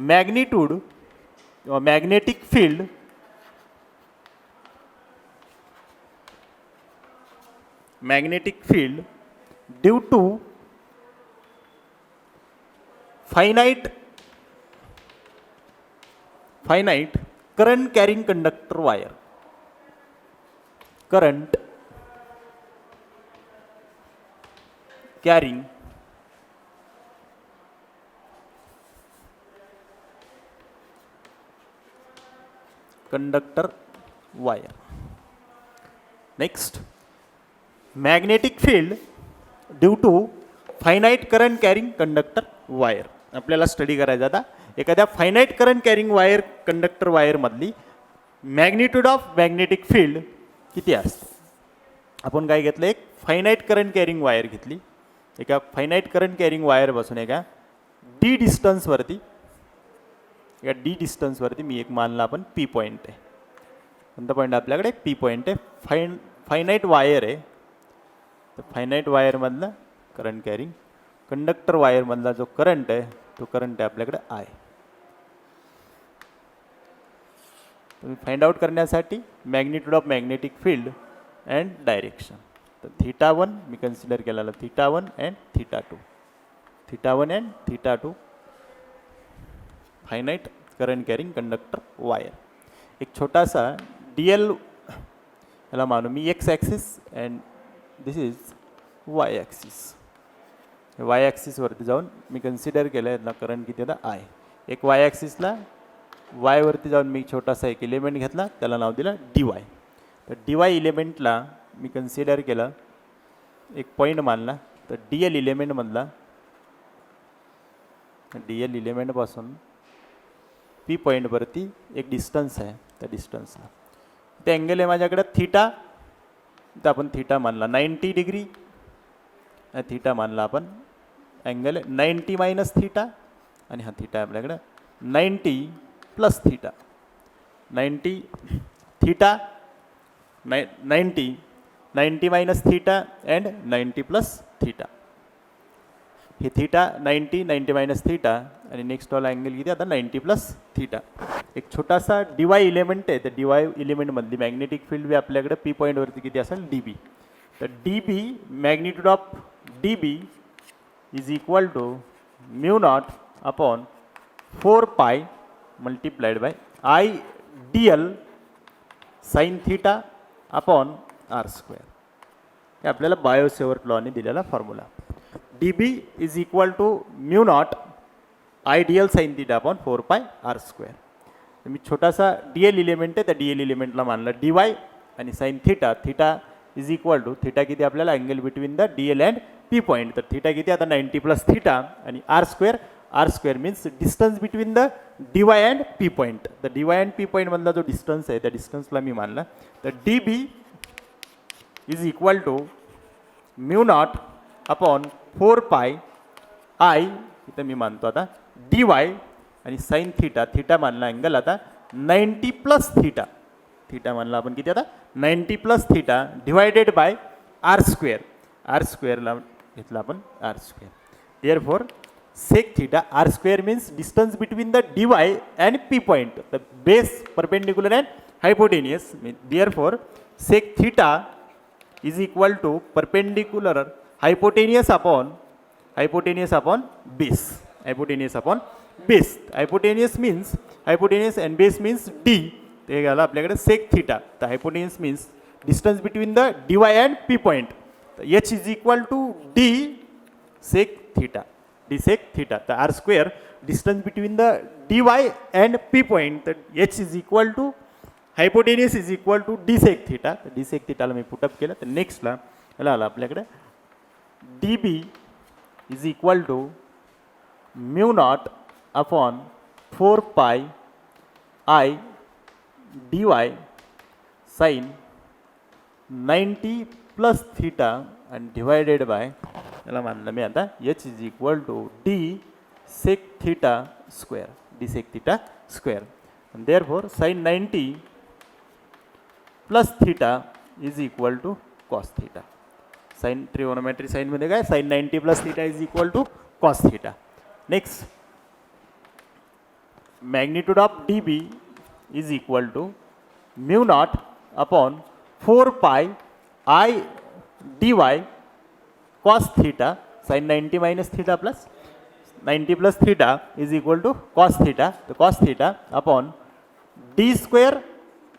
Magnitude किंवा magnetic field due to finite current carrying conductor wire. Current carrying conductor wire. Next, magnetic field due to finite current carrying conductor wire. आपल्याला study करायचा आता एखाद्या finite current carrying wire conductor वायरमधली magnitude of magnetic field किती असते. आपण काय घेतलं, एक फायनाइट करंट कॅरिंग वायर घेतली. एका फायनाइट करंट कॅरिंग वायरपासून एका डी डिस्टन्सवरती मी एक मानला आपण पी पॉईंट आहे. कोणता पॉईंट आपल्याकडे पी पॉईंट आहे. फायनाइट वायर आहे. तर फायनाइट वायरमधला करंट कॅरिंग कंडक्टर वायरमधला जो करंट आहे तो करंट आहे आपल्याकडे आय. तुम्ही फाइंड आउट करण्यासाठी magnitude of magnetic field and direction. तर θ1 मी कन्सिडर केलेला θ1 and θ2. θ1 and θ2 finite current carrying conductor wire. एक छोटासा DL याला मानू मी x axis and this is y axis. Y ॲक्सिसवरती जाऊन मी कन्सिडर केलं यातला करंट किती होता आय. एक वाय ॲक्सिसला वायवरती जाऊन मी छोटासा एक इलेमेंट घेतला, त्याला नाव दिलं DY. तर DY इलेमेंटला मी कन्सिडर केलं, एक पॉईंट मानला. तर DL इलेमेंटपासून पी पॉईंटवरती एक डिस्टन्स आहे. त्या डिस्टन्सला ते अँगल आहे माझ्याकडे थीटा. तर आपण थीटा मानला 90 डिग्री. थीटा मानला आपण अँगल 90 मायनस थीटा. आणि हा थीटा आहे आपल्याकडे 90 plus theta. 90 theta 90 minus theta and 90 plus theta. हे थीटा 90 मायनस थीटा आणि नेक्स्ट वाला अँगल किती आता 90 प्लस थीटा. एक छोटासा DY इलेमेंट आहे. तर DY इलेमेंटमधली मॅग्नेटिक फील्ड बी आपल्याकडे पी पॉईंटवरती किती असेल DB. तर DB magnitude of DB is equal to mu naught upon 4 pi multiplied by IDL sine theta upon R². हे आपल्याला बायोसेवर्ट लॉने दिलेला formula. DB is equal to mu naught IDL sine theta upon 4 pi R². मी छोटासा DL element आहे, त्या DL इलेमेंटला मानला DY आणि sine theta is equal to theta किती आपल्याला angle between the DL and P point. तर थीटा किती आता 90 प्लस थीटा आणि R² means distance between the DY and P point. तर DY अँड पी पॉईंटमधला जो डिस्टन्स आहे त्या डिस्टन्सला मी मानला. तर DB is equal to mu naught upon 4 pi I इथं मी मानतो आता DY आणि साइन थीटा मानला अँगल आता 90 प्लस थीटा मानला आपण किती आता 90 plus theta divided bye R² ला घेतला आपण R². Therefore sec theta R² means distance between the DY and P point. The base perpendicular and hypotenuse. Therefore sec theta is equal to perpendicular hypotenuse upon base. Hypotenuse and base means D. ते झालं आपल्याकडे sec theta. तर hypotenuse means distance between the DY and P point. तर H is equal to D sec theta. तर R² distance between the DY and P point. तर H is equal to hypotenuse is equal to D sec theta. तर D sec थीटाला मी put up केलं. तर नेक्स्टला याला आलं आपल्याकडे DB is equal to mu naught upon 4 pi IDY sine 90 plus theta आणि डिवायडेड बाय याला मानलं मी आता H is equal to D sec theta square. and therefore sin 90 plus theta is equal to cos theta. Sin trigonometry sin मध्ये काय sin 90 plus theta is equal to cos theta. Next magnitude of D B is equal to mu naught upon 4 pi I d y cos theta sine 90 minus theta plus 90 plus theta is equal to cos theta. तर cos theta upon d square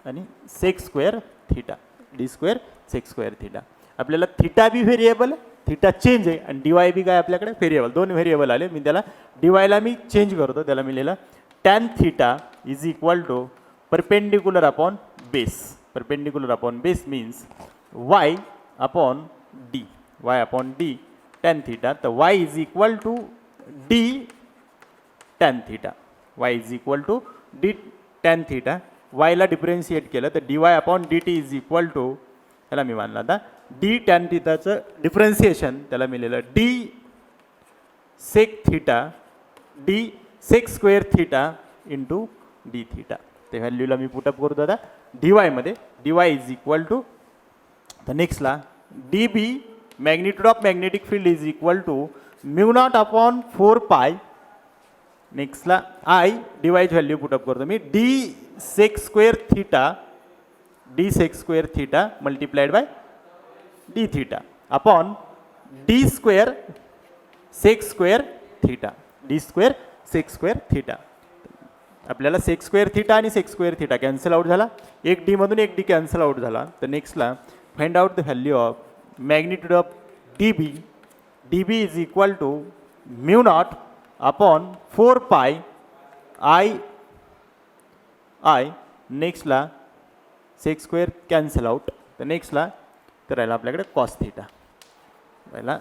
आणि sec square theta, d square sec square theta. आपल्याला theta be variable, theta change आहे आणि D Y B काय आपल्याकडे variable, दोन variable आले. मी त्याला डी वायला मी चेंज करतो, त्याला मी लिहिलं tan theta is equal to perpendicular upon base. Perpendicular upon base means y upon d, y upon d tan theta. तर y is equal to d tan theta, y is equal to d tan theta. वायला differentiate केलं तर d y upon d t is equal to, त्याला मी मानला आता de tan थीटाचं differentiation, त्याला मी लिहिलं d sec theta d sec square theta into d theta. ते व्हॅल्यूला मी पुटअप करतो आता डी वायमध्ये. D y is equal to, तर नेक्स्टला d B magnitude of magnetic field is equal to mu naught upon 4 pi. नेक्स्टला आय डी वायची व्हॅल्यू पुटअप करतो मी d sec square theta, d sec square theta multiplied by d theta upon d square sec square theta, d square sec square theta. आपल्याला sec square theta आणि sec square theta cancel out झाला, एक D मधून एक D cancel out झाला. तर नेक्स्टला find out the value of magnitude of D B. D B is equal to mu naught upon 4 pi I I. नेक्स्टला sec square cancel out. तर नेक्स्टला तर राहिला आपल्याकडे कॉस थीटा, राहिला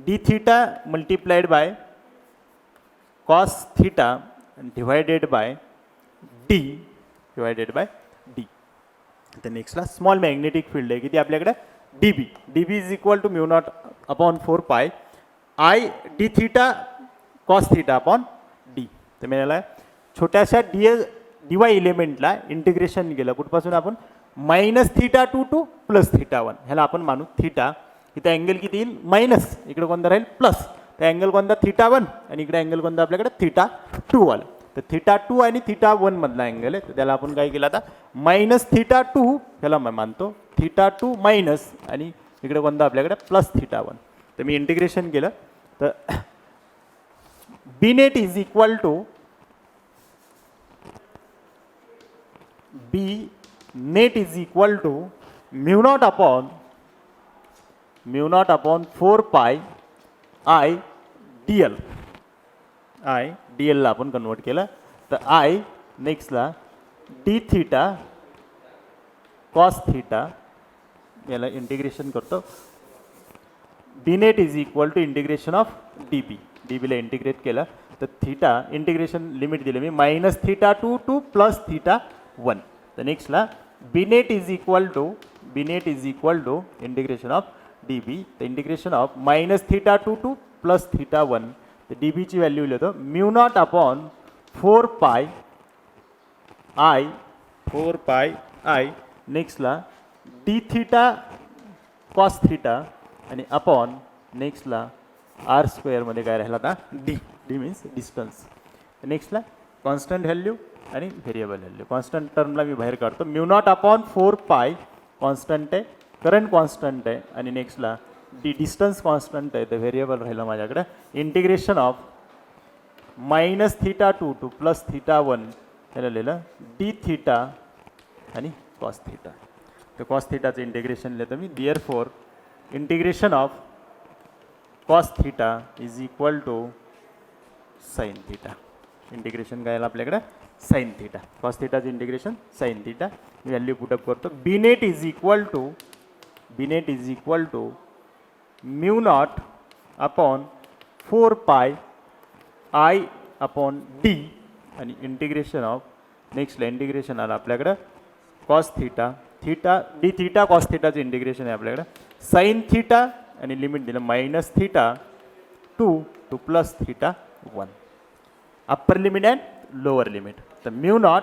d theta multiplied by cos theta divided by d, divided by d. तर नेक्स्टला small magnetic field आहे किती आपल्याकडे D B. D B is equal to mu naught upon 4 pi I D theta cos theta upon D. तर मिळाला छोट्याशा D Y इलेमेंटला integration केलं कुठपासून आपण minus theta 2 to plus theta 1. ह्याला आपण मानू थीटा. इथं अँगल किती येईल मायनस, इकडे कोणता राहील प्लस. तर अँगल कोणता थीटा 1 आणि इकडे अँगल कोणता आपल्याकडे थीटा 2 आला. तर थीटा 2 आणि थीटा 1 मधला अँगल आहे, तर त्याला आपण काय केलं आता मायनस थीटा 2 ह्याला मानतो थीटा 2 मायनस आणि इकडे कोणता आपल्याकडे प्लस थीटा 1. तर मी इंटिग्रेशन केलं तर B net is equal to B net is equal to mu naught upon 4 pi I D L. I d एलला आपण कन्वर्ट केलं तर आय नेक्स्टला डी थीटा कॉस थीटा, याला इंटिग्रेशन करतो. B net is equal to integration of D B. D बीला integrate केलं तर थीटा इंटिग्रेशन लिमिट दिलं मी minus theta 2 to plus theta 1. तर नेक्स्टला B net is equal to integration of D बी. तर integration of minus theta 2 to plus theta 1. तर D बीची व्हॅल्यू लिहितो mu naught upon 4 pi I नेक्स्टला डी थीटा कॉस थीटा आणि upon नेक्स्टला r स्क्वेअरमध्ये काय राहिला आता डी. D means distance. नेक्स्टला कॉन्स्टंट व्हॅल्यू आणि व्हेरिएबल व्हॅल्यू. कॉन्स्टंट टर्मला मी बाहेर काढतो. Mu naught upon 4 pi constant आहे, करंट कॉन्स्टंट आहे आणि नेक्स्टला डी डिस्टन्स कॉन्स्टंट आहे. तर व्हेरिएबल राहिलं माझ्याकडे integration of minus theta 2 to plus theta 1 ह्याला लिहिलं डी थीटा आणि कॉस थीटा. तर कॉस थीटाचं इंटिग्रेशन लिहितं मी therefore integration of cos theta is equal to sine theta. Integration काय आलं आपल्याकडे साइन थीटा. कॉस थीटाचं integration sine theta. Value put up करतो. B net is equal to mu naught upon 4 pi I upon D आणि integration of नेक्स्टला integration आलं आपल्याकडं cos theta d theta cos थीटाचं इंटिग्रेशन आहे आपल्याकडं साइन थीटा आणि लिमिट दिलं minus theta 2 to plus theta 1. Upper limit and lower limit. तर mu naught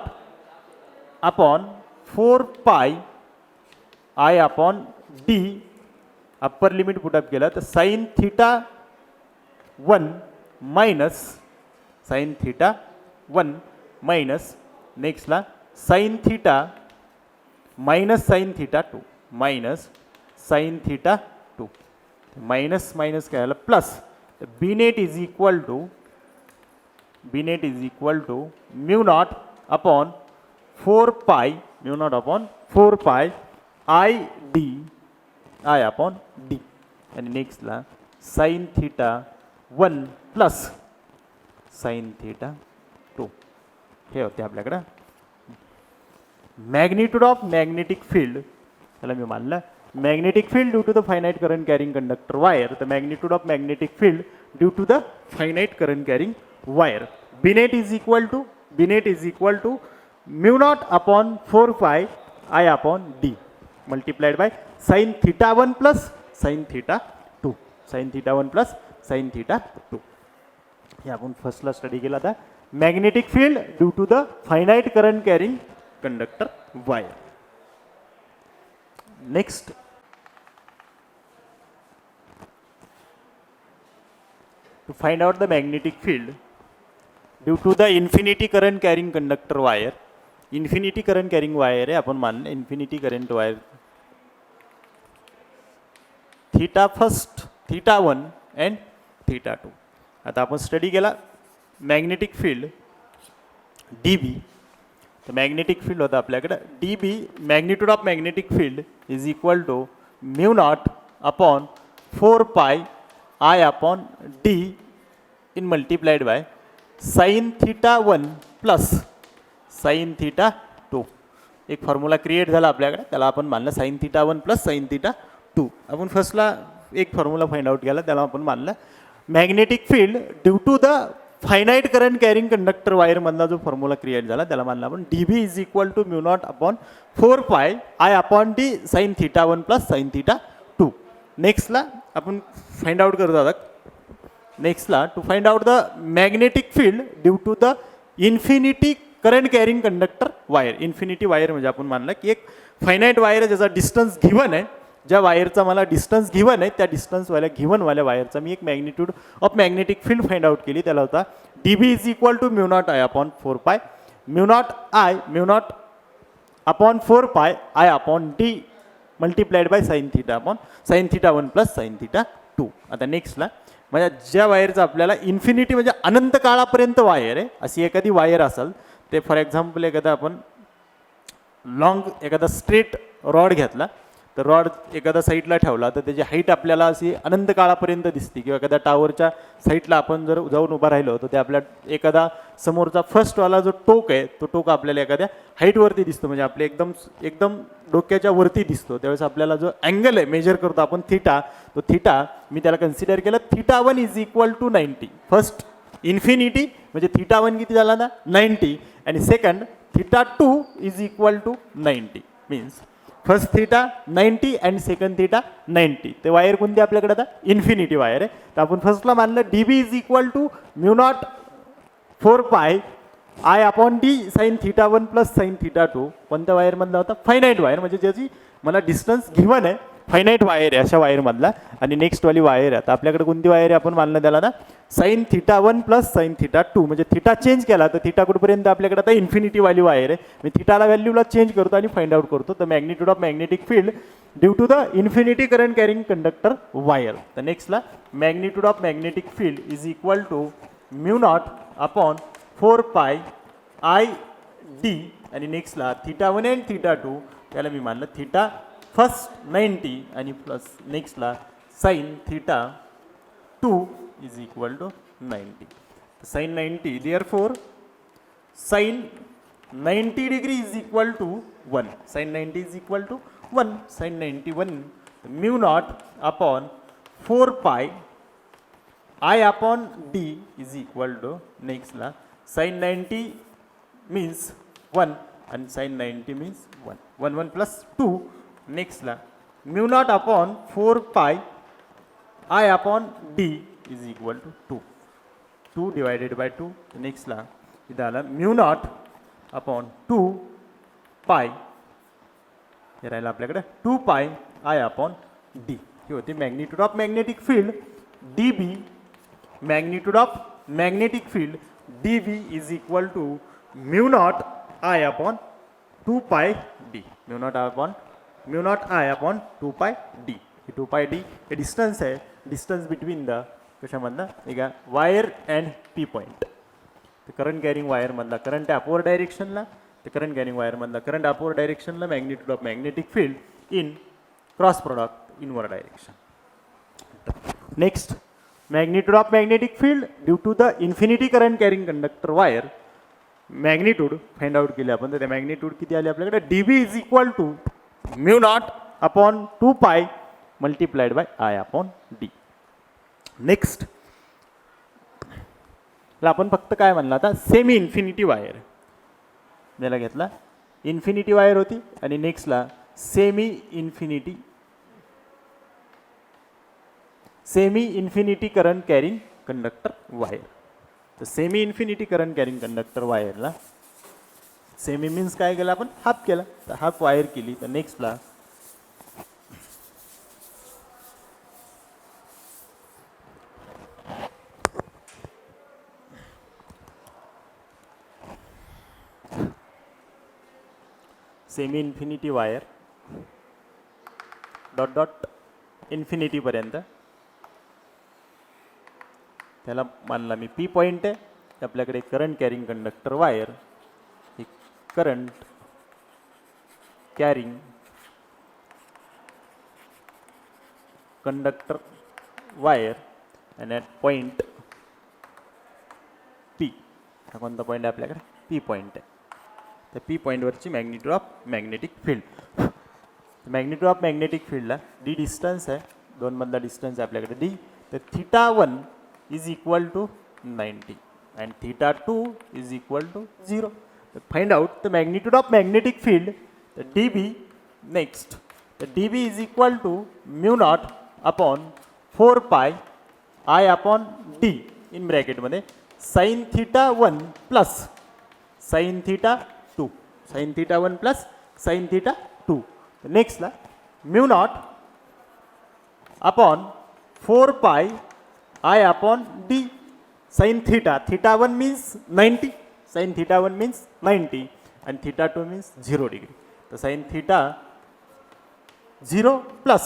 upon 4 pi I upon d upper limit put up केलं तर sine theta 1 minus sine theta 1 minus नेक्स्टला sine theta minus sine theta 2 minus sine theta 2 minus minus काय आलं plus B net is equal to mu naught upon 4 pi mu naught upon 4 pi I upon D आणि नेक्स्टला sine theta 1 plus sine theta 2 हे होते आपल्याकडं magnitude of magnetic field त्याला मी मानलं magnetic field due to the finite current carrying conductor wire the magnitude of magnetic field due to the finite current carrying wire B net is equal to mu naught upon 4 pi I upon D multiplied by sine theta 1 plus sine theta 2 sine theta 1 plus sine theta 2 हे आपण फर्स्टला study केला था magnetic field due to the finite current carrying conductor wire next to find out the magnetic field due to the infinity current carrying conductor wire infinity current carrying wire है अपन मान लें infinity current wire theta first theta 1 and theta 2 आता आपण study केला magnetic field dB तर magnetic field होता आपल्याकडे dB magnitude of magnetic field is equal to mu naught upon 4 pi I upon D in multiplied by sine theta 1 plus sine theta 2 एक formula create झाला आपल्याकडे त्याला आपण मानलं sine theta 1 plus sine theta 2 आपण फर्स्टला एक फॉर्म्युला फाइंड आउट केला त्याला आपण मानलं magnetic field due to the finite current carrying conductor wire मधला जो फॉर्म्युला क्रिएट झाला त्याला मानला आपण dB is equal to mu naught upon 4 pi I upon D sine theta 1 plus sine theta 2 नेक्स्टला आपण फाइंड आउट करत आहोत नेक्स्टला to find out the magnetic field due to the infinity current carrying conductor wire infinity wire म्हणजे आपण मानलं की एक फायनाइट वायर आहे ज्याचा डिस्टन्स गिवन आहे ज्या वायरचा मला डिस्टन्स गिवन आहे त्या डिस्टन्सवाल्या गिवनवाल्या वायरचा मी एक magnitude of magnetic field find out केली त्याला होता dB is equal to mu naught I upon 4 pi mu naught upon 4 pi I upon D multiplied by sine theta upon sine theta 1 plus sine theta 2 आता नेक्स्टला म्हणजे ज्या वायरचा आपल्याला infinity म्हणजे अनंत काळापर्यंत वायर आहे अशी एखादी वायर असेल ते फॉर एक्झाम्पल एखादा आपण लॉंग एखादा स्ट्रेट रॉड घेतला तर रॉड एखादा साईडला ठेवला तर त्याची हाईट आपल्याला अशी अनंत काळापर्यंत दिसते किंवा एखाद्या टावरच्या साईडला आपण जर जाऊन उभा राहिलो तर ते आपल्या एखादा समोरचा फर्स्टवाला जो टोक आहे तो टोक आपल्याला एखाद्या हाईटवरती दिसतो म्हणजे आपले एकदम डोक्याच्या वरती दिसतो त्यावेळेस आपल्याला जो अँगल आहे मेजर करतो आपण थीटा तो थीटा मी त्याला कन्सिडर केलं theta 1 is equal to 90 first infinity म्हणजे थीटा 1 किती झाला ना 90 आणि second theta 2 is equal to 90 means first theta 90 and second theta 90 ते वायर कोणती आपल्याकडे आता इन्फिनिटी वायर आहे तर आपण फर्स्टला मानलं dB is equal to mu naught 4 pi I upon D sine theta 1 plus sine theta 2 कोणत्या वायरमधला होता फायनाइट वायर म्हणजे ज्याची मला डिस्टन्स गिवन आहे फायनाइट वायर आहे अशा वायरमधला आणि नेक्स्टवाली वायर आहे आता आपल्याकडे कोणती वायर आहे आपण मानलं त्याला ना sign theta 1 plus sine theta 2 म्हणजे थीटा चेंज केला तर थीटा कुठपर्यंत आपल्याकडे आता इन्फिनिटी वाली वायर आहे मी थीटाला व्हॅल्यूला चेंज करतो आणि फाइंड आउट करतो the magnitude of magnetic field due to the infinity current carrying conductor wire तर नेक्स्टला magnitude of magnetic field is equal to mu naught upon 4 pi I D आणि नेक्स्टला theta 1 and theta 2 त्याला मी मानलं theta first 90 आणि plus नेक्स्टला sine theta 2 is equal to 90 sine 90 therefore sine 90 degree is equal to 1 sine 90 is equal to 1 sine 91 mu naught upon 4 pi I upon D is equal to नेक्स्टला sine 90 means 1 and sin 90 means 1 1 plus 2 next la mu naught upon 4 pi I upon D is equal to 2 divided by 2 next la idala mu naught upon 2 pi हे राहिलं आपल्याकडे 2 pi I upon D ही होती magnitude of magnetic field dB magnitude of magnetic field D V is equal to mu naught I upon 2 pi D. Mu naught I upon 2 pi D. हे 2 pi D हे distance आहे, distance between the कशामधनं एक wire and P point. तर current carrying वायरमधला current upward डायरेक्शनला, तर current carrying वायरमधला करंट अपवर्ड डायरेक्शनला magnitude of magnetic field in cross product inward direction. Next, magnitude of magnetic field due to the infinity current carrying conductor wire. Magnitude find out केले आपण, तर त्या magnitude किती आली आपल्याकडे, D B is equal to mu naught upon 2 pi multiplied by I upon D. Next आपण फक्त काय म्हणलं आता, सेमी इन्फिनिटी वायर याला घेतला. इन्फिनिटी वायर होती आणि नेक्स्टला semi infinity current carrying conductor wire. तर semi infinity current carrying conductor वायरला सेमी मीन्स काय केलं आपण, हाफ केला. तर हाफ वायर केली. तर नेक्स्टला semi infinity wire dot dot इन्फिनिटीपर्यंत, त्याला मानला मी पी पॉईंट आहे. आपल्याकडे करंट कॅरिंग कंडक्टर वायर, ही करंट कॅरिंग कंडक्टर वायर आणि ॲट पॉईंट पी. हा कोणता पॉईंट आहे आपल्याकडे, पी पॉईंट आहे. त्या पी पॉईंटवरची magnitude of magnetic field. Magnitude of magnetic फील्डला डी डिस्टन्स आहे, दोनमधला डिस्टन्स आहे आपल्याकडे डी. तर θ1 is equal to 90 and θ2 is equal to 0. So find out the magnitude of magnetic field, the dB. Next, the dB is equal to mu naught upon 4 pi I upon d in bracket मध्ये sin θ1 plus sin θ2, sin θ1 plus sin θ2. Next ला mu naught upon 4 pi I upon d sin theta. θ1 means 90, sin θ1 means 90 and θ2 means 0 degree. So sin theta 0 plus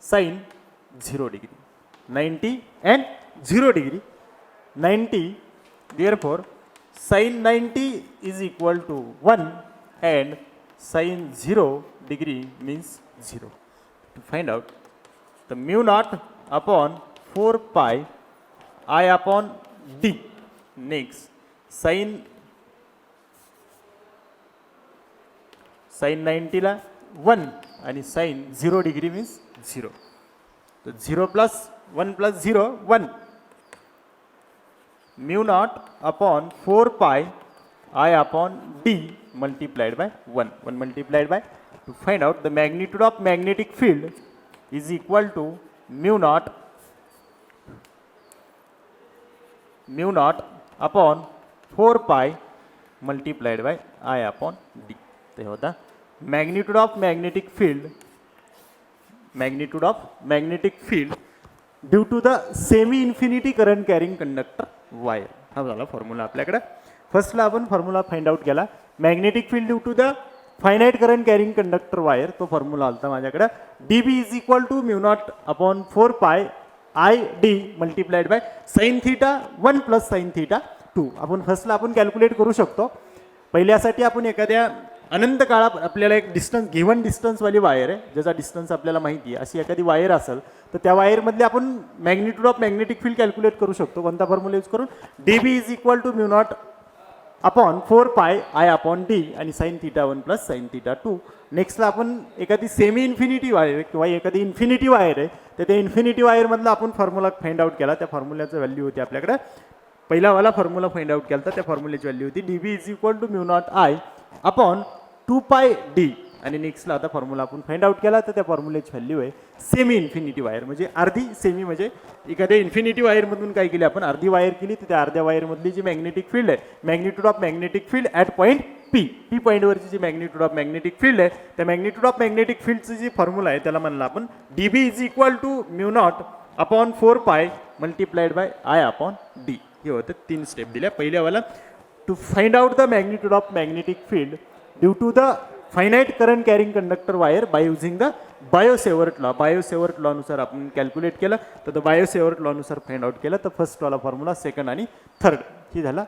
sin 0 degree, 90 and 0 degree, 90. Therefore sin 90 is equal to 1 and sin 0 degree means 0. To find out the mu naught upon 4 pi I upon d. Next, sin 90 ला 1 आणि sin 0 degree means 0. So 0 plus 1 plus 0 1. Mu naught upon 4 pi I upon d multiplied by 1. 1 multiplied by, to find out the magnitude of magnetic field is equal to mu naught upon 4 pi multiplied by I upon d. ते होता magnitude of magnetic field due to the semi infinity current carrying conductor wire. हा झाला formula आपल्याकडे. फर्स्टला आपण formula find out केला, magnetic field due to the finite current carrying conductor wire. तो formula आलता माझ्याकडे, dB is equal to mu naught upon 4 pi I D multiplied by sine θ1 plus sine θ2. आपण फर्स्टला आपण कॅल्क्युलेट करू शकतो. पहिल्यासाठी आपण एखाद्या अनंत काळात आपल्याला एक डिस्टन्स, गिव्हन डिस्टन्सवाली वायर आहे, ज्याचा डिस्टन्स आपल्याला माहिती आहे, अशी एखादी वायर असेल तर त्या वायरमधले आपण magnitude of magnetic field calculate करू शकतो. कोणता फॉर्म्युला यूज करून, dB is equal to mu naught upon 4 pi I upon D आणि साइन θ1 प्लस साइन θ2. नेक्स्टला आपण एखादी सेमी इन्फिनिटी वायर किंवा एखादी इन्फिनिटी वायर आहे, तर त्या इन्फिनिटी वायरमधला आपण फॉर्म्युला फाइंड आउट केला. त्या फॉर्म्युल्याचं व्हॅल्यू होती आपल्याकडे, पहिलावाला फॉर्म्युला फाइंड आउट केला, त्या फॉर्म्युल्याची व्हॅल्यू होती dB is equal to mu naught I upon 2 pi D. आणि नेक्स्टला आता फॉर्म्युला आपण फाइंड आउट केला, तर त्या फॉर्म्युल्याची व्हॅल्यू आहे सेमी इन्फिनिटी वायर, म्हणजे अर्धी. सेमी म्हणजे एखाद्या इन्फिनिटी वायरमधून काय केली आपण, अर्धी वायर केली, तर त्या अर्ध्या वायरमधली जी मॅग्नेटिक फील्ड आहे, magnitude of magnetic field at point P, P पॉईंटवरची जी मॅग्निट्यूड ऑफ मॅग्नेटिक फील्ड आहे, त्या मॅग्निट्यूड ऑफ मॅग्नेटिक फील्डची जी फॉर्म्युला आहे त्याला म्हणलं आपण dB is equal to mu naught upon 4 pi multiplied by I upon D. हे होतं 3 स्टेप दिल्या. पहिल्यावाला to find out the magnitude of magnetic field due to the finite current carrying conductor wire by using the Biot Savart law. Biot Savart लॉनुसार आपण calculate केलं तर the Biot Savart लॉनुसार find out केलं तर फर्स्ट वाला फॉर्म्युला, सेकंड आणि थर्ड ही झाला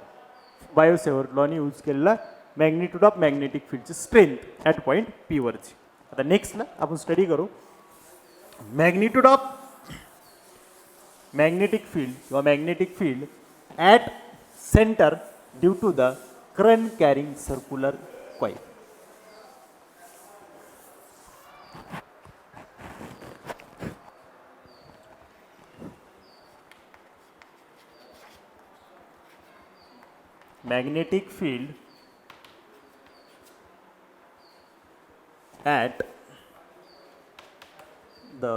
बायोसेवर्ट लॉने यूज केलेला मॅग्निट्यूड ऑफ मॅग्नेटिक फील्डची स्ट्रेंथ ॲट पॉईंट पी वरची. आता नेक्स्टला आपण स्टडी करू मॅग्निट्यूड ऑफ मॅग्नेटिक फील्ड किंवा magnetic field at centre due to the current carrying circular coil. magnetic field at the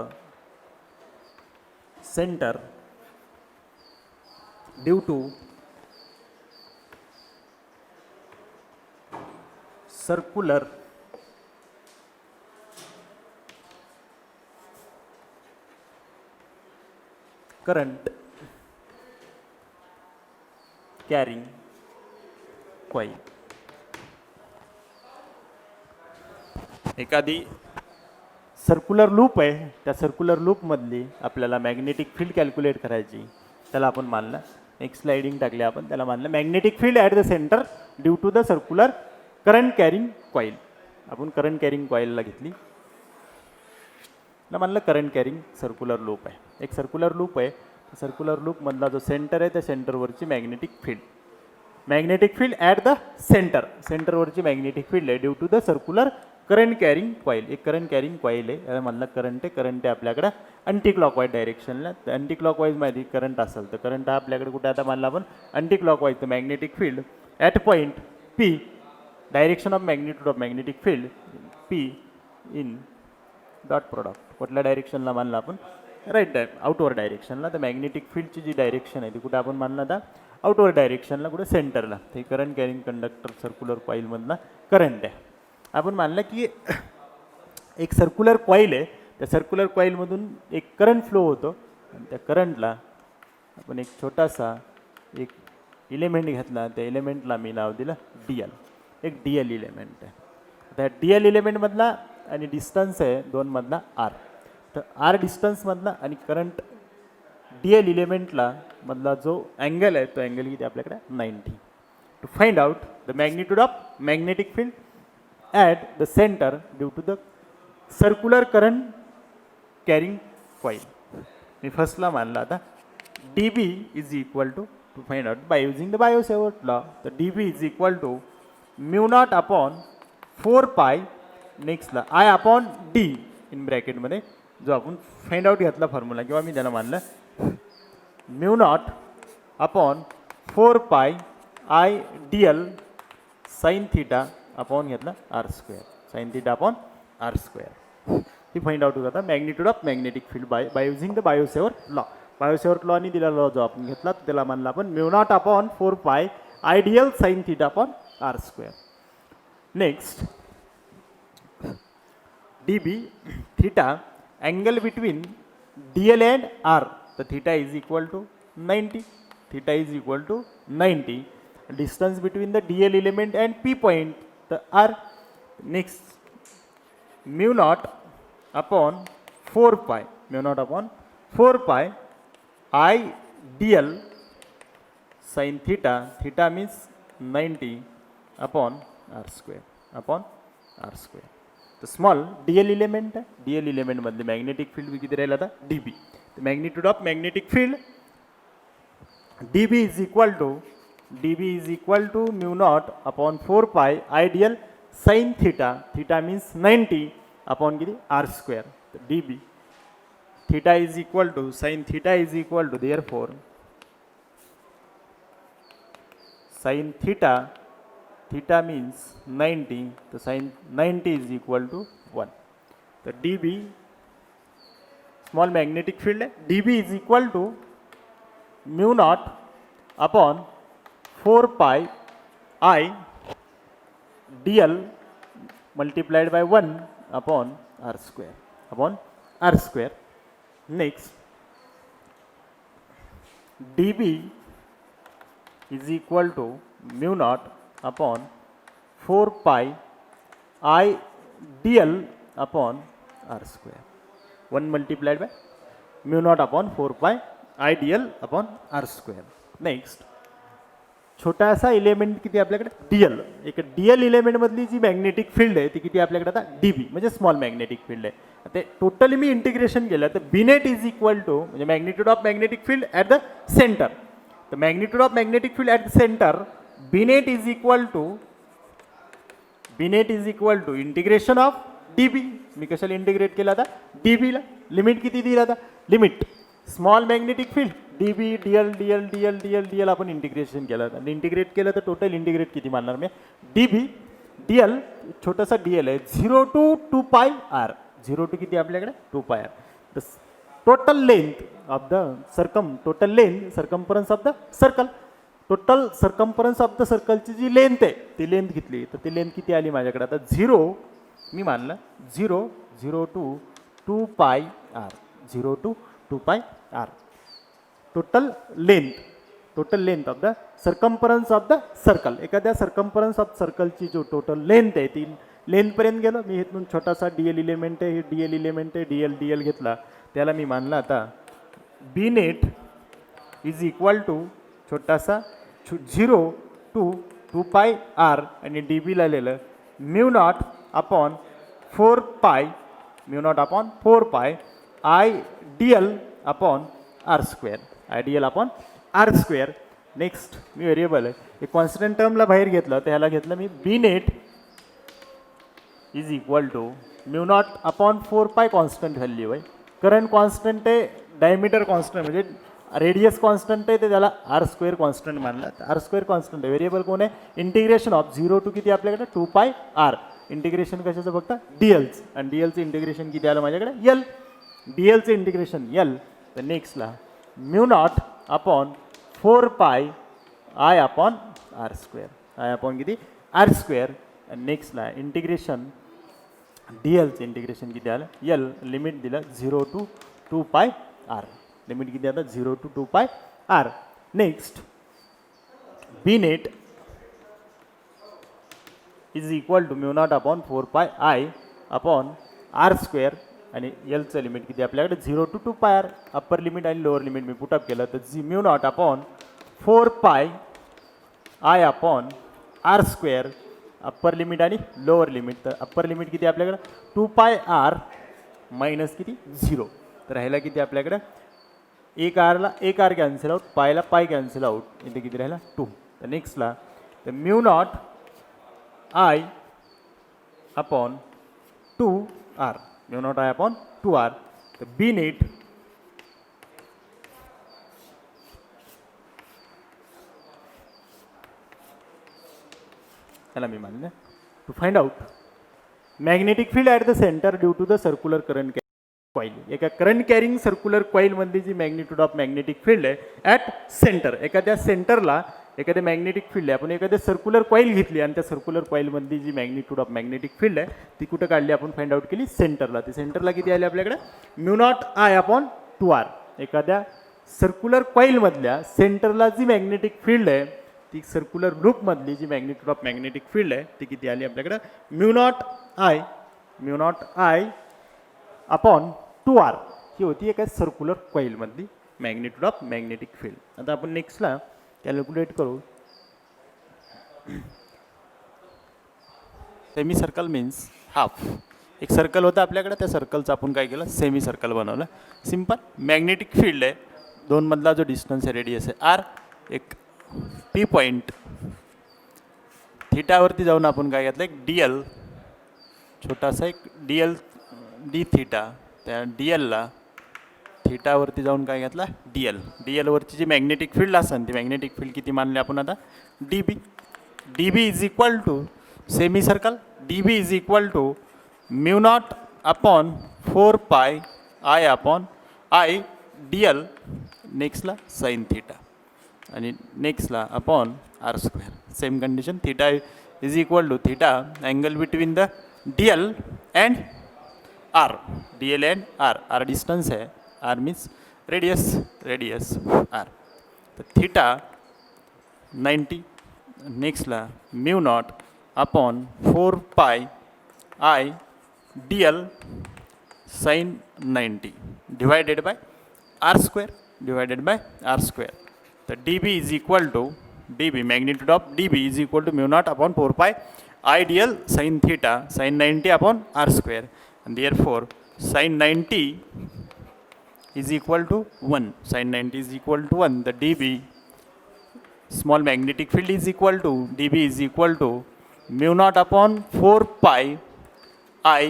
center due to circular current carrying coil. एखादी circular loop आहे, त्या circular लूपमधली आपल्याला मॅग्नेटिक फील्ड कॅल्क्युलेट करायची, त्याला आपण मानलं एक स्लाइडिंग टाकली आपण, त्याला मानलं magnetic field at the centre due to the circular current carrying coil. आपण करंट कॅरिंग कॉईलला घेतली, मानलं करंट कॅरिंग सर्क्युलर लूप आहे. एक सर्क्युलर लूप आहे, सर्क्युलर लूपमधला जो सेंटर आहे त्या सेंटरवरची magnetic field, magnetic field at the centre, सेंटरवरची मॅग्नेटिक फील्ड आहे due to the circular current carrying coil. एक करंट कॅरिंग कॉईल आहे, याला म्हणलं करंट आहे. करंट आहे आपल्याकडे अँटी क्लॉकवाईज डायरेक्शनला, तर अँटी क्लॉकवाईज मध्ये करंट असेल तर करंट हा आपल्याकडे कुठे आता मानला आपण अँटी क्लॉकवाईज. तर magnetic field at point P, direction of magnitude of magnetic field P in dot product कुठल्या डायरेक्शनला मानला आपण, राईट आउटवर्ड डायरेक्शनला. तर मॅग्नेटिक फील्डची जी डायरेक्शन आहे ती कुठे आपण मानला आता आउटवर्ड डायरेक्शनला, कुठे सेंटरला. ते करंट कॅरिंग कंडक्टर सर्क्युलर कॉईलमधला करंट आहे. आपण मानलं की एक सर्क्युलर कॉईल आहे, त्या सर्क्युलर कॉईलमधून एक करंट फ्लो होतो आणि त्या करंटला आपण एक छोटासा एक इलेमेंट घेतला, त्या इलेमेंटला मी नाव दिलं डी एल. एक डी एल इलेमेंट आहे. त्या डी एल इलेमेंटमधला आणि डिस्टन्स आहे दोनमधला आर. तर आर डिस्टन्समधला आणि करंट डी एल इलेमेंटला मधला जो अँगल आहे तो अँगल किती आपल्याकडे 90. To find out the magnitude of magnetic field at the centre due to the circular current carrying coil. मी फर्स्टला मानला आता D B is equal to find out by using the Biot Savart law. तर D B is equal to mu naught upon 4 pi, नेक्स्टला I upon D in ब्रॅकेटमध्ये जो आपण find out घेतला फॉर्म्युला किंवा मी त्याला मानलं mu naught upon 4 pi I D L sine theta upon घेतला R square, sine theta upon R square. ही फाइंड आउट होता magnitude of magnetic field by using the Biot Savart law. Biot Savart लॉनी दिलेला law जो आपण घेतला त्याला मानला आपण mu naught upon 4 pi I D L sine theta upon R square. Next D B theta angle between DL and R, the theta is equal to 90. Theta is equal to 90. Distance between the DL element and P point, the R. Next, mu naught upon 4 pi, mu naught upon 4 pi I DL sin theta, theta means 90 upon R square, upon R square. तो small D L element आहे, D L इलेमेंटमधले magnetic field किती राहिला आता D B. Magnitude of magnetic field D B is equal to mu naught upon 4 pi I D L sine theta, theta means 90 upon किती R square. D B theta is equal to sine theta is equal to therefore sine theta, theta means 90, तो sin 90 is equal to 1. तो dB small magnetic field है, dB is equal to mu naught upon 4 pie I dl multiplied by 1 upon r square. Next dB is equal to mu naught upon 4 pi I D L upon R square 1 multiplied by mu naught upon 4 pi I D L upon R square. Next छोटासा element किती आपल्याकडे D L. एक D L इलेमेंटमधली जी magnetic field आहे ती किती आपल्याकडे आता डी बी म्हणजे स्मॉल मॅग्नेटिक फील्ड आहे. ते टोटली मी इंटिग्रेशन केलं तर B net is equal to म्हणजे magnitude of magnetic field at the centre. तर magnitude of magnetic field at the centre B net is equal to integration of D B. मी कशाला integrate केलं आता D बीला. Limit किती दिला आता limit small magnetic field D B D L D L D L D L D L आपण integration केलं. आणि इंटिग्रेट केलं तर टोटल इंटिग्रेट किती मानणार मी डी बी डी एल छोटासा डी एल आहे 0 to 2 पाय आर. 0 to किती आपल्याकडे 2 pi R. The total length of the circumference of the circle. Total circumference of the सर्कलची जी लेंथ आहे ती लेंथ घेतली तर ती लेंथ किती आली माझ्याकडे आता 0 मी मानलं 0 to 2 pi R. 0 to 2 pi R total length of the circumference of the circle. एखाद्या सर्कम्फरन्स ऑफ सर्कलची जो टोटल लेंथ आहे ती लेंथपर्यंत गेलो मी. इथून छोटासा डी एल इलेमेंट आहे, हे डी एल इलेमेंट आहे, डी एल घेतला त्याला मी मानला आता B net is equal to छोटासा 0 to 2 पाय आर आणि डी बीला लिहिलं mu naught upon 4 pi I D L upon R square. I D L upon R square. Next मी व्हेरिएबल आहे एक कॉन्स्टंट टर्मला बाहेर घेतलं तर ह्याला घेतलं मी B net is equal to mu naught upon 4 pi constant value आहे. करंट कॉन्स्टंट आहे, डायमीटर कॉन्स्टंट म्हणजे रेडियस कॉन्स्टंट आहे ते त्याला आर स्क्वेअर कॉन्स्टंट मानला. आर स्क्वेअर कॉन्स्टंट आहे. व्हेरिएबल कोण आहे इंटिग्रेशन ऑफ 0 to किती आपल्याकडे 2 पाय आर. इंटिग्रेशन कशाचं फक्त डी एलचं आणि डी एलचं इंटिग्रेशन किती आलं माझ्याकडे एल. डी एलचं इंटिग्रेशन एल. तर नेक्स्टला mu naught upon 4 pi I upon R square. I upon किती आर स्क्वेअर. नेक्स्टला इंटिग्रेशन डी एलचं इंटिग्रेशन किती आलं एल. लिमिट दिलं 0 to 2 पाय आर. लिमिट किती आता 0 to 2 pi R. Next B net is equal to mu naught upon 4 pi I upon R square आणि एलचं limit किती आपल्याकडे 0 to 2 pi R. Upper limit आणि लोअर लिमिट मी put up केलं तर mu naught upon 4 pi I upon R square. Upper limit आणि lower limit तर upper limit किती आपल्याकडे 2 पाय आर मायनस किती 0. तर राहिला किती आपल्याकडे एक आर कॅन्सल आउट, पायला पाय कॅन्सल आउट. इथे किती राहिला 2. तर नेक्स्टला तर mu naught I upon 2 R. Mu naught I upon 2 R. तर बी नेट त्याला मी मानलं to find out magnetic field at the centre due to the circular current coil. एका करंट कॅरिंग सर्क्युलर कॉईलमधली जी मॅग्निट्यूड ऑफ मॅग्नेटिक फील्ड आहे at centre. एखाद्या सेंटरला एखाद्या मॅग्नेटिक फील्ड आहे. आपण एखाद्या सर्क्युलर कॉईल घेतली आणि त्या सर्क्युलर कॉईलमधली जी मॅग्निट्यूड ऑफ मॅग्नेटिक फील्ड आहे ती कुठं काढली आपण फाइंड आउट केली सेंटरला. ते सेंटरला किती आले आपल्याकडे mu naught I upon 2 R. एखाद्या सर्क्युलर कॉईलमधल्या सेंटरला जी मॅग्नेटिक फील्ड आहे ती सर्क्युलर लूपमधली जी मॅग्निट्यूड ऑफ मॅग्नेटिक फील्ड आहे ती किती आली आपल्याकडे mu naught I upon 2 R. ही होती एका सर्क्युलर कॉईलमधली मॅग्निट्यूड ऑफ मॅग्नेटिक फील्ड. आता आपण नेक्स्टला कॅल्क्युलेट करू. Semi circle means half. एक सर्कल होतं आपल्याकडे त्या सर्कलचं आपण काय केलं सेमी सर्कल बनवलं. सिम्पल मॅग्नेटिक फील्ड आहे. दोनमधला जो डिस्टन्स आहे रेडियस आहे आर. एक पी पॉईंट थीटावरती जाऊन आपण काय घेतलं एक डी एल छोटासा एक डी एल डी थीटा. त्या डी एलला थीटावरती जाऊन काय घेतला डी एल. डी एलवरची जी मॅग्नेटिक फील्ड असेल ती मॅग्नेटिक फील्ड किती मानली आपण आता D B. D B is equal to semi circle. D B is equal to mu naught upon 4 pi I upon I D L. नेक्स्टला साइन थीटा आणि नेक्स्टला upon R square. Same condition theta is equal to theta angle between the D L and R. D L and R. R distance है. R means radius R. तर theta 90. नेक्स्टला mu naught upon 4 pi I dl sine 90 divided by R square. तर db is equal to db magnitude of db is equal to mu naught upon 4 pi I dl sin theta sin 90 upon r square, and therefore sin 90 is equal to 1. Sin 90 is equal to 1. The dB small magnetic field is equal to dB is equal to mu naught upon 4 pi I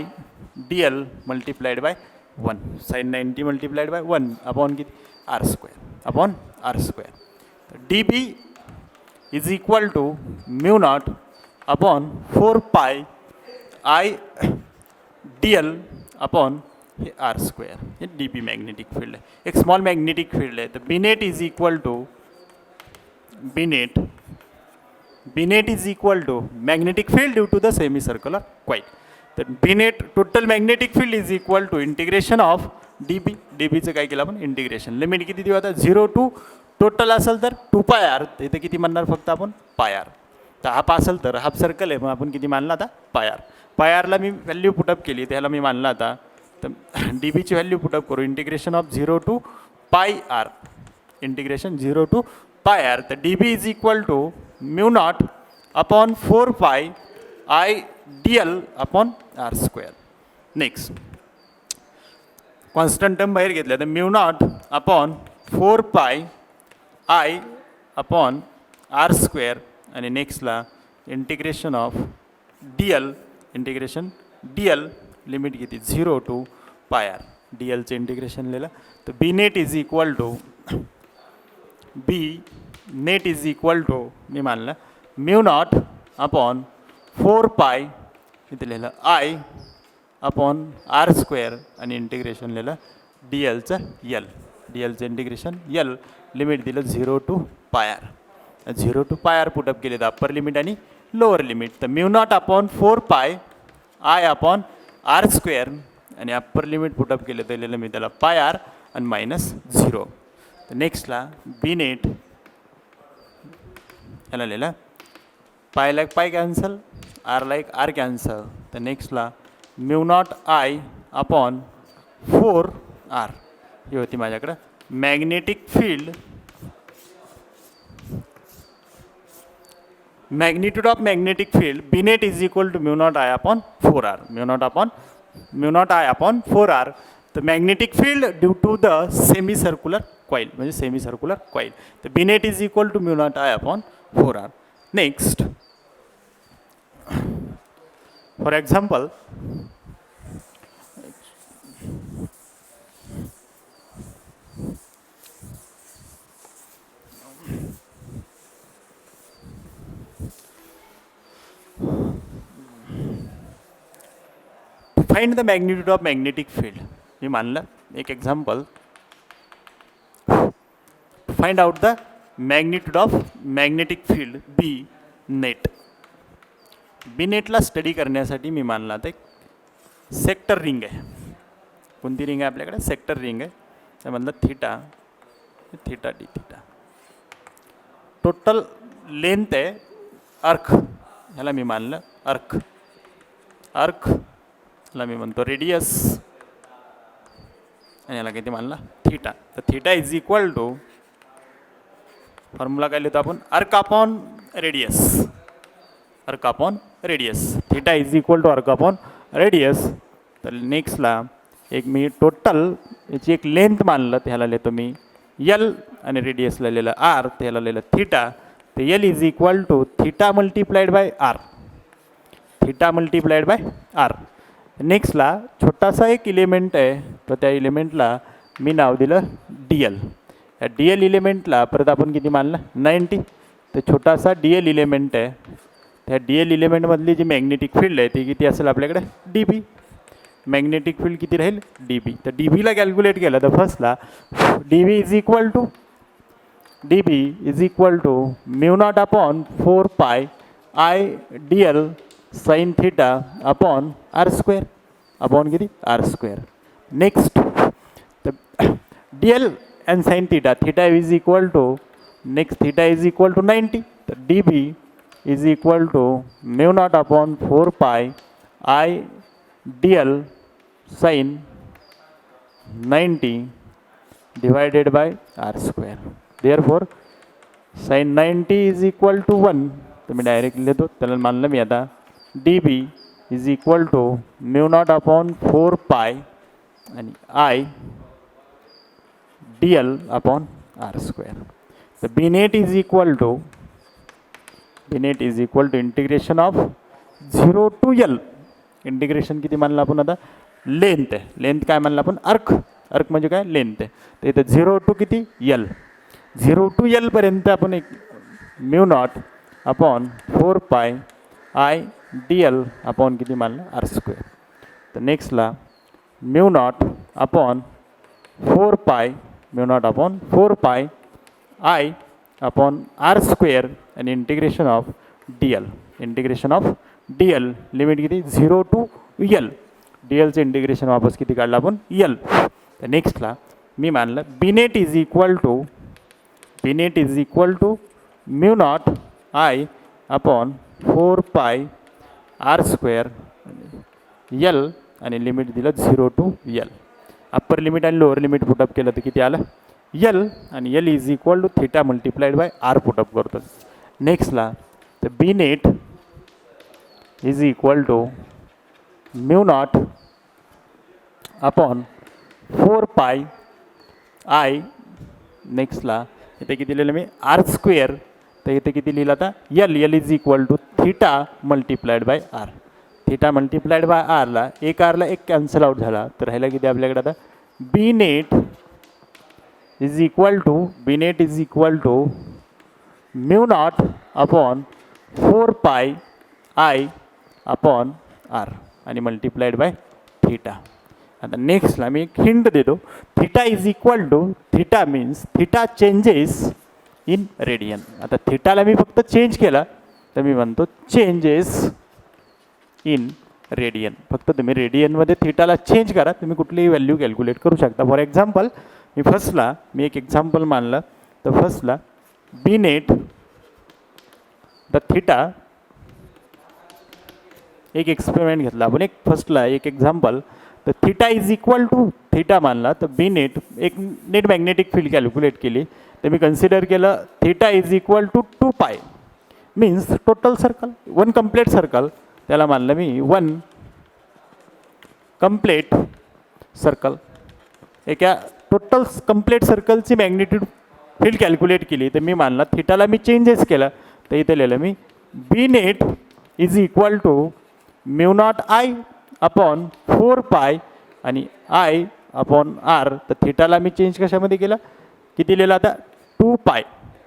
dl multiplied by 1. Sin 90 multiplied by 1 upon r square upon r square. The dB is equal to mu naught upon 4 pi I dl upon हे R square. हे D B magnetic field आहे, एक small magnetic field आहे. तर B net is equal to B net is equal to magnetic field due to the semi circular coil. तर B net total magnetic field is equal to integration of D B. D बीचं काय केलं आपण integration. Limit किती दिली आता 0 to total असेल तर 2 पाय आर. तर इथे किती म्हणणार फक्त आपण पाय आर. तर हाफ असेल तर हाफ सर्कल आहे, मग आपण किती मानला आता पाय आर. पाय आरला मी व्हॅल्यू पुटअप केली, त्याला मी मानला आता. तर डी बीची व्हॅल्यू पुटअप करू. Integration of 0 to pi R, integration 0 to pi R. तर D B is equal to mu naught upon 4 pi I D L upon R square. Next constant term बाहेर घेतल्या तर mu naught upon 4 pi I upon R square. आणि नेक्स्टला integration of D L, integration D L limit किती 0 to pi R. D एलचं integration लिहिलं. तर B net is equal to मी मानलं म्यू नॉट अपॉन 4 पाय इथे लिहिलं आय अपॉन आर स्क्वेअर आणि इंटिग्रेशन लिहिलं डी एलचं यल. डी एलचं इंटिग्रेशन यल लिमिट दिलं 0 to pi R. 0 to pi R put up केले तर अप्पर लिमिट आणि लोअर लिमिट. तर mu naught upon 4 pi I upon R square आणि अप्पर लिमिट पुटअप केले तर लिहिलं मी त्याला पाय आर आणि -0. तर नेक्स्टला बी नेट ह्याला लिहिलं pi like pi cancel, R like R cancel. तर नेक्स्टला mu naught I upon 4 R ही होती माझ्याकडं magnetic field. Magnitude of magnetic field B net is equal to mu naught I upon 4R. mu naught I upon 4R. The magnetic field due to the semicircular coil, म्हणजे semicircular coil. The B net is equal to mu naught I upon 4R. Next, for example, find the magnitude of magnetic field. मी मानलं एक example. Find out the magnitude of magnetic field B net. B नेटला study करण्यासाठी मी मानला तर एक sector ring आहे. कोणती रिंग आहे आपल्याकडे? सेक्टर रिंग आहे. त्यामधलं theta d theta. Total length आहे अर्क, ह्याला मी मानलं अर्क ला मी म्हणतो रेडियस आणि याला किती मानला थीटा. तर theta is equal to formula काय लिहितो आपण arc upon radius. Theta is equal to arc upon radius. तर नेक्स्टला एक मी टोटल याची एक लेंथ मानलं, त्याला लिहितो मी यल आणि रेडियसला लिहिलं आर, त्याला लिहिलं थीटा. तर L is equal to theta multiplied by R. नेक्स्टला छोटासा एक इलिमेंट आहे, तर त्या इलिमेंटला मी नाव दिलं डी एल. या डी एल इलिमेंटला परत आपण किती मानलं 90. तर छोटासा डी एल इलिमेंट आहे. त्या डी एल इलिमेंटमधली जी मॅग्नेटिक फील्ड आहे ती किती असेल आपल्याकडे डी बी. मॅग्नेटिक फील्ड किती राहील डी बी. तर डी बीला कॅल्क्युलेट केलं तर फर्स्टला D B is equal to mu naught upon 4 pi I D L sine theta upon R square upon किती आर स्क्वेअर. नेक्स्ट तर D L and sine theta is equal to next theta is equal to 90, तर D B is equal to mu naught upon 4 pi I D L sine 90 divided by R square. Therefore sine 90 is equal to 1, तर मी directly लिहितो, त्याला मानलं मी आता D B is equal to mu naught upon 4 pi आणि I D L upon R square. तर B net is equal to integration of 0 to L. Integration किती मानलं आपण आता, लेंथ आहे, लेंथ काय मानलं आपण, अर्क म्हणजे काय, लेंथ आहे. तर इथं 0 टू किती एल, 0 टू एल पर्यंत आपण एक mu naught upon 4 pi I D L upon किती मानलं, आर स्क्वेअर. तर नेक्स्टला mu naught upon 4 pi I upon R square आणि integration of D L limit किती 0 टू एल. डी एलचं इंटिग्रेशन वापस किती काढलं आपण, एल. तर नेक्स्टला मी मानलं B net is equal to mu naught I upon 4 pi R square L आणि लिमिट दिलं 0 टू एल. अप्पर लिमिट आणि लोअर लिमिट पुटअप केलं तर किती आलं, एल, आणि L is equal to theta multiplied by R put up करतो. नेक्स्टला तर B net is equal to mu naught upon 4 pi I, नेक्स्टला इथे किती लिहिलं मी, आर स्क्वेअर, तर इथे किती लिहिलं आता, L is equal to theta multiplied by R. Theta multiplied by आरला एक कॅन्सल आउट झाला, तर राहिला किती आपल्याकडे आता, B net is equal to mu naught upon 4 pi I upon R आणि मल्टिप्लाइड बाय थीटा. आता नेक्स्टला मी एक हिंट देतो, theta is equal to, theta means theta changes in radian. आता थीटाला मी फक्त चेंज केला तर मी म्हणतो चेंजेस इन रेडियन. फक्त तुम्ही रेडियनमध्ये थीटाला चेंज करा, तुम्ही कुठलीही व्हॅल्यू कॅल्क्युलेट करू शकता. फॉर एक्झाम्पल मी एक एक्झाम्पल मानलं, तर फर्स्टला बी नेट द थीटा, एक एक्सपेरिमेंट घेतला आपण, एक फर्स्टला एक एक्झाम्पल, तर theta is equal to theta मानला, तर बी नेट एक नेट मॅग्नेटिक फील्ड कॅल्क्युलेट केली, तर मी कन्सिडर केलं theta is equal to 2 pi means total circle, 1 complete circle, त्याला मानलं मी 1 कम्प्लीट सर्कल. एका टोटल कम्प्लीट सर्कलची मॅग्नेट्यूड फील्ड कॅल्क्युलेट केली, तर मी मानला थीटाला मी चेंजेस केला, तर इथे लिहिलं मी B net is equal to mu naught I upon 4 pi आणि आय अपॉन आर. तर थीटाला मी चेंज कशामध्ये केला, किती लिहिलं आता, 2 पाय,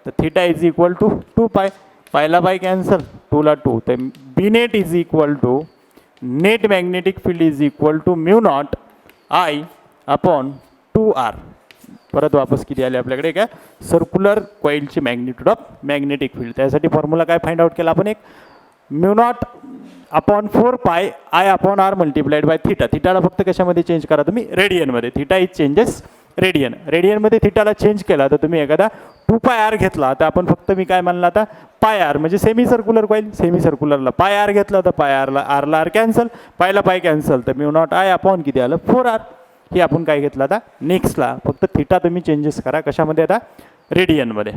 तर थीटा इज इक्वल टू 2 पाय, पायला पाय कॅन्सल, 2ला 2, तर B net is equal to net magnetic field is equal to mu naught I upon 2 R. परत वापस किती आले आपल्याकडे, काय, सर्क्युलर कॉइलची मॅग्निट्यूड ऑफ मॅग्नेटिक फील्ड. त्यासाठी फॉर्म्युला काय फाइंड आउट केला आपण, एक mu naught upon 4 pi I upon R multiplied by theta. थीटाला फक्त कशामध्ये चेंज करा तुम्ही, रेडियनमध्ये. थीटा इज चेंजेस रेडियनमध्ये थीटाला चेंज केला, तर तुम्ही एखादा 2 पाय आर घेतला, तर आपण फक्त मी काय मानला आता, पाय आर म्हणजे सेमी सर्क्युलर कॉईल, सेमी सर्क्युलरला पाय आर घेतला, तर पाय आरला आर कॅन्सल, पायला पाय कॅन्सल, तर म्यू नॉट आय अपॉन किती आलं, 4 आर. हे आपण काय घेतलं आता, नेक्स्टला फक्त थीटा तुम्ही चेंजेस करा, कशामध्ये आता, रेडियनमध्ये.